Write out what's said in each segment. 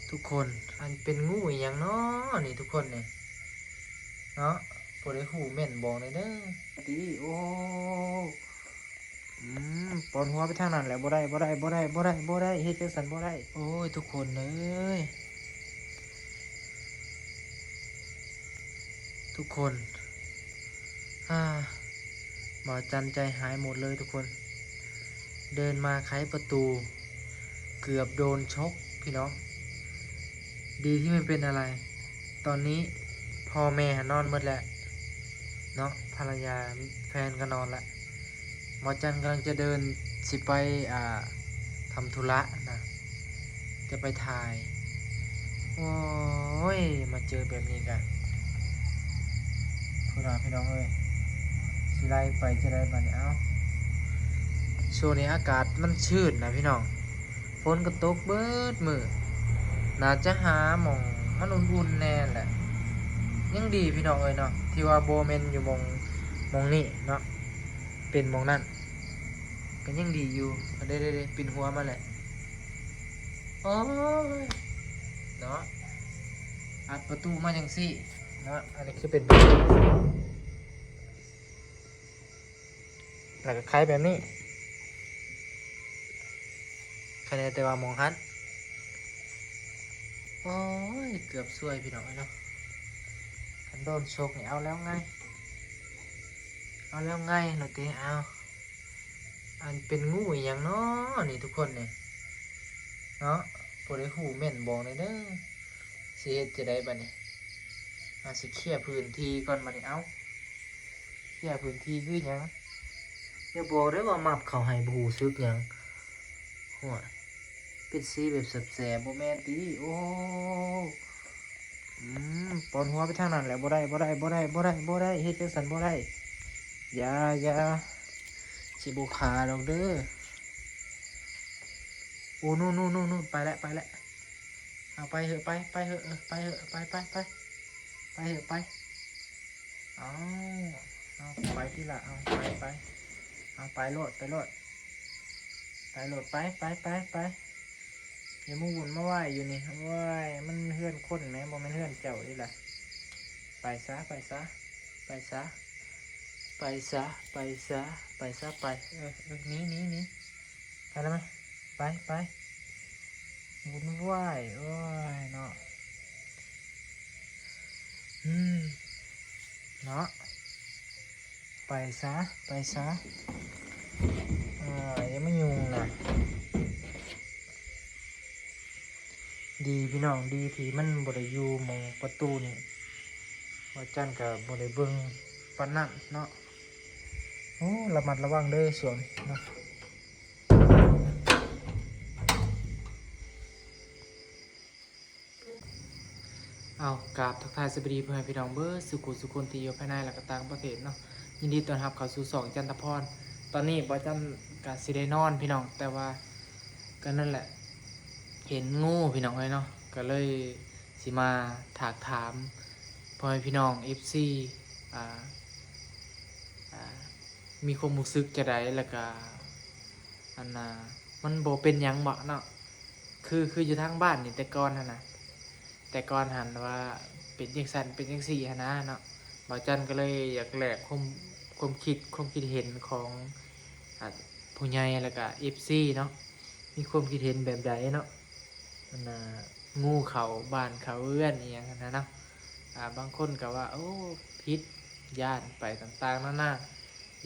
ทุกคนอันเป็นงูอหย่างเนาะนี่ทุกคนนี่เนาะบ่ได้หูแม่นบอกเลยเด้อดีโอ้ปอนหัวไปทางนั้นแหละบ่ได้เฮ็ดจังซั่นบ่ได้โอ้ยทุกคนเอ้ยทุกคนอ่าหมอจันใจหายหมดเลยทุกคนเดินมาไขประตูเกือบโดนชกพี่น้องดีที่ไม่เป็นอะไรตอนนี้พ่อแม่นอนหมดแล้วเนาะภรรยาแฟนก็นอนละหมอจันกำลังจะเดินสิไปทำธุระนะจะไปถ่ายโอ้ยมาเจอแบบนี้กันพี่น้องเอ้ยสิไล่ไปจะได้บัดนี้เอ้าช่วงนี้อากาศมันชื้นนะพี่น้องฝนก็ตกเบิดมือน่าจะหาหม่องมันอุ่นๆแน่แหละยังดีพี่น้องเอ้ยเนาะที่ว่าโบเมนอยู่หมองนี่เนาะเป็นหมองนั่นก็ยังดีอยู่เด้ปินหัวมาแหละโอ้ยเนาะอัดประตูมาจังซี่เนาะอันนี้คือเป็นแบบแล้วก็คล้ายแบบนี้คะแนนแต่ว่ามองหันโอ้ยเกือบซวยพี่น้องเนาะคันโดนชกนี่เอาแล้วไงหนูตีเอาอันเป็นงูอหย่างเนาะนี่ทุกคนเนี่ยเนาะบ่ได้หูแม่นบอกเลยเด้อสิเฮ็ดจะได้บัดนี้สิเคลียร์พื้นที่ก่อนบัดนี้เอาเคลียร์พื้นที่คือหยังอย่าบอกได้ว่ามับเขาให้บ่ฮู้สึกหยังหัวเป็นสีแบบแสบๆบ่แม่นติโอ้ปอนหัวไปทางนั้นแหละบ่ได้เฮ็ดจังซั่นบ่ได้อย่าสิบ่ขาดอกเด้อโอ้นู่นไปแล้วเอาไปเถอะไปเถอะไปเถอะไปเถอะไปเอาไปที่ละเอาไปเอาไปโลดไปอย่ามาวุ่นมาไหวอยู่นี่ว้ายมันเฮือนคนไหมบ่แม่นเฮือนเจ้าดิล่ะไปซะไปหนีไปแล้วไหมไปวุ่นวายโอ้ยเนาะเนาะไปซะยังไม่ยุงนะดีพี่น้องดีที่มันบริยูมองประตูนี่ว่าจันกับบริเบิงปานนั่นเนาะโอ้ระมัดระวังเด้อสวนเนาะเอากราบทักทายสวัสดีเพื่อนพี่น้องเบอร์สุขุนที่อยู่ภายในและก็ต่างประเทศเนาะยินดีต้อนรับเข้าสู่สองจันทพรตอนนี้บ่จันกะสิได้นอนพี่น้องแต่ว่าก็นั่นแหละเห็นงูพี่น้องเลยเนาะก็เลยสิมาถากถามพ่อแม่พี่น้อง FC อ่ามีความรู้สึกจะได้แล้วก็อันน่ะมันบ่เป็นหยังบ่เนาะคืออยู่ทางบ้านนี่แต่ก่อนนะแต่ก่อนหันว่าเป็นจังซั่นเป็นจังซี่นะเนาะบ่าวจันก็เลยอยากแลกความคิดเห็นของผู้ใหญ่แล้วก็ FC เนาะมีความคิดเห็นแบบใดเนาะมันงูเขาบ้านเขาเอื้อนอีหยังนะเนาะบางคนก็ว่าโอ้พิษย่านไปต่างๆนานา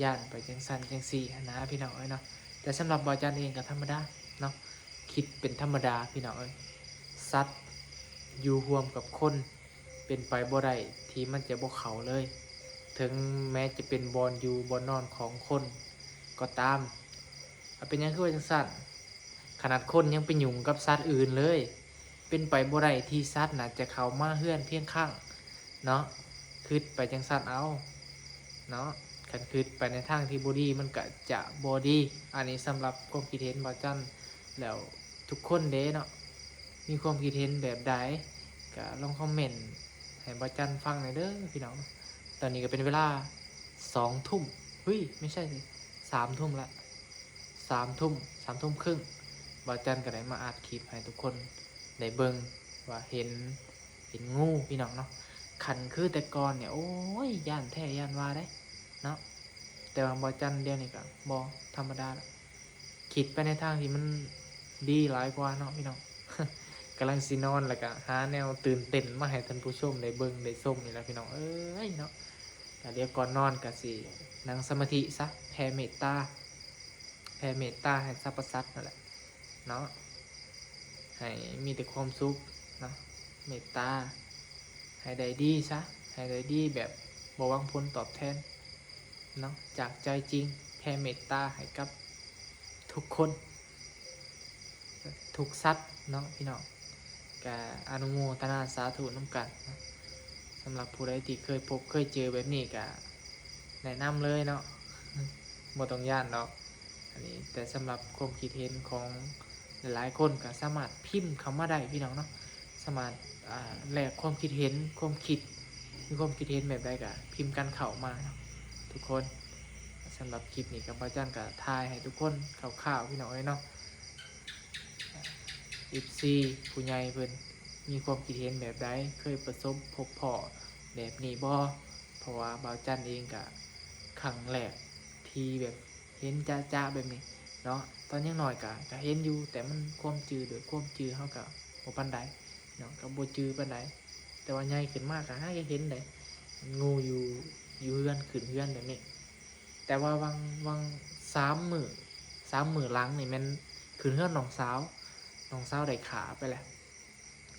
ย่านไปจังซั่นจังซี่นะพี่น้องเอ้ยเนาะแต่สำหรับบ่าวจันเองก็ธรรมดาเนาะคิดเป็นธรรมดาพี่น้องเอ้ยสัตว์อยู่ร่วมกับคนเป็นไปบ่ได้ที่มันจะบ่เข้าเลยถึงแม้จะเป็นบอนอยู่บอนนอนของคนก็ตามเป็นยังคือว่าจังซั่นขนาดคนยังไปยุ่งกับสัตว์อื่นเลยเป็นไปบ่ได้ที่สัตว์น่ะจะเข้ามาเฮือนเพียงข้างเนาะคิดไปจังซั่นเอาเนาะคันคิดไปในทางที่บ่ดีมันก็จะบ่ดีอันนี้สำหรับความคิดเห็นบ่าวจันแล้วทุกคนเด้เนาะมีความคิดเห็นแบบใดก็ลองคอมเมนต์ให้บ่าวจันฟังหน่อยเด้อพี่น้องตอนนี้ก็เป็นเวลา2 ทุ่มเฮ้ยไม่ใช่สิ3 ทุ่มละ3 ทุ่มครึ่งบ่าวจันก็ได้มาอัดคลิปให้ทุกคนได้เบิ่ง ว่าเห็นงูพี่น้องเนาะขันคือแต่ก่อนเนี่ยโอ้ยย่านแท้ย่านว่าได้เนาะแต่ว่าบ่จันเดียวนี่ก็บ่ธรรมดาละคิดไปในทางที่มันดีหลายกว่าเนาะพี่น้อง กำลังสินอนแล้วก็หาแนวตื่นเต้นมาให้ท่านผู้ชมได้เบิ่งได้ชมนี่แหละพี่น้องเอ้ยเนาะแต่เดี๋ยวก่อนนอนก็สินั่งสมาธิซะแผ่เมตตาให้สรรพสัตว์นั่นแหละเนาะให้มีแต่ความสุขเนาะเมตตาให้ได้ดีซะให้ได้ดีแบบบ่หวังผลตอบแทนเนาะจากใจจริงแผ่เมตตาให้กับทุกคนทุกสัตว์เนาะพี่น้องกะอนุโมทนาสาธุน้ำกันนะสำหรับผู้ใดที่เคยพบเคยเจอแบบนี้กะแนะนำเลยเนาะ บ่ต้องย่านเนาะอันนี้แต่สำหรับความคิดเห็นของหลายๆคนก็สามารถพิมพ์คำว่าได้พี่น้องเนาะสามารถแลกความคิดเห็นความคิดมีความคิดเห็นแบบใดก็พิมพ์กันเข้ามาเนาะทุกคนสำหรับคลิปนี้กับพระอาจารย์ก็ทายให้ทุกคนข่าวๆพี่น้องเนาะ14ผู้ใหญ่เพิ่นมีความคิดเห็นแบบใดเคยประสบพบพอแบบนี้บ่เพราะว่าบ่าวจันเองก็ครั้งแรกที่แบบเห็นจ้าๆแบบนี้เนาะตอนยังน้อยก็เห็นอยู่แต่มันความจือโดยความจือเฮาก็บ่ปานใดเนาะก็บ่จือปานใดแต่ว่าใหญ่ขึ้นมากก็หาเห็นได้งูอยู่เฮือนขึ้นเฮือนแบบนี้แต่ว่าวัง3 มื้อหลังนี่แม่นขึ้นเฮือนน้องสาวได้ขาไปแล้ว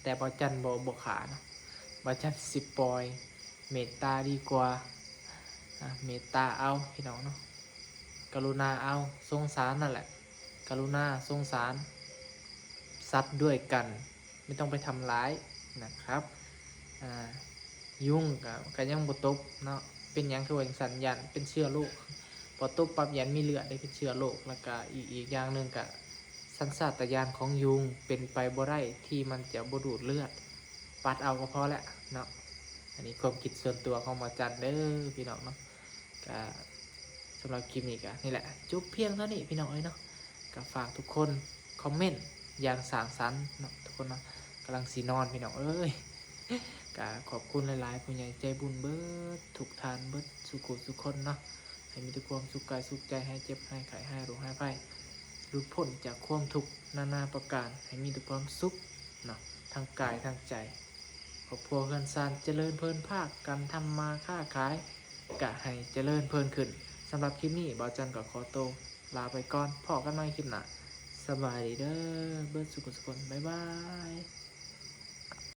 แต่บ่จันบ่ขาเนาะบ่จันสิปล่อยเมตตาดีกว่าเมตตาเอาพี่น้องเนาะกรุณาเอาสงสารนั่นแหละกรุณาสงสารสัตว์ด้วยกันไม่ต้องไปทำร้ายนะครับยุ่งก็ยังบ่ตบเนาะเป็นหยังคือว่าจังซั่นยันเป็นเชื้อโรคพอตบปั๊บยันมีเลือดได้เป็นเชื้อโรคแล้วก็อีกอย่างหนึงก็สัญชาตญาณของยุงเป็นไปบ่ได้ที่มันจะบ่ดูดเลือดปัดเอาก็พอแล้วเนาะอันนี้ความคิดส่วนตัวของหมอจันเด้อพี่น้องเนาะก็สำหรับคลิปนี้ก็นี่แหละจบเพียงเท่านี้พี่น้องเนาะก็ฝากทุกคนคอมเมนต์อย่างสร้างสรรค์เนาะทุกคนเนาะกำลังสีนอนพี่น้องก็ขอบคุณหลายๆผู้ใหญ่ใจบุญเบิดทุกทานเบิดสุขุสุขคนเนาะให้มีแต่ความสุขกายสุขใจให้เจ็บให้ไข้ให้โรคให้ภัยหลุดพ้นจากความทุกข์นานาประการให้มีแต่ความสุขเนาะทางกายทางใจครอบครัวเฮือนซานเจริญเพลินภาคการทำมาค้าขายกะให้เจริญเพลินขึ้นสำหรับคลิปนี้บ่าวจันก็ขอตัวลาไปก่อนพอกันใหม่คลิปหน้าสบายดีเด้อเบิดสุขสุขคนบ๊ายบาย